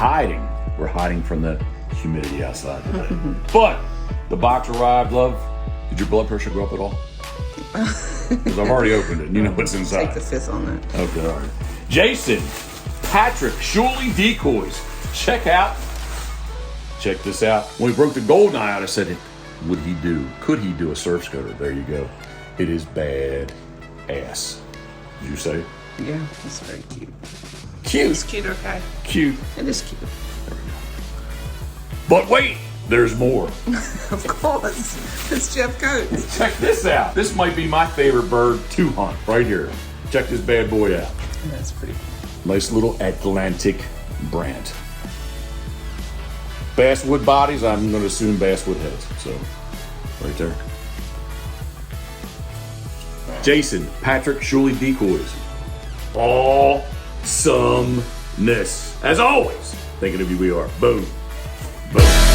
hiding. We're hiding from the humidity outside today. But the box arrived, love. Did your blood pressure go up at all? Because I've already opened it and you know what's inside. Take the fifth on that. Okay, all right. Jason, Patrick, CHULEY Decoys. Check this out. When we broke the golden eye out, I said, could he do a surf scooter? There you go. It is bad ass. Did you say? Yeah, it's very cute. Cute. It's cute, okay. Cute. It is cute. There we go. But wait, there's more. Of course. It's Jeff Coates. Check this out. This might be my favorite bird to hunt right here. Check this bad boy out. That's pretty cool. Nice little Atlantic brant. Basswood bodies, I'm going to assume basswood heads. So, right there. Jason, Patrick, CHULEY Decoys. Awesomeness. As always, thinking of you we are. Boom. Boom.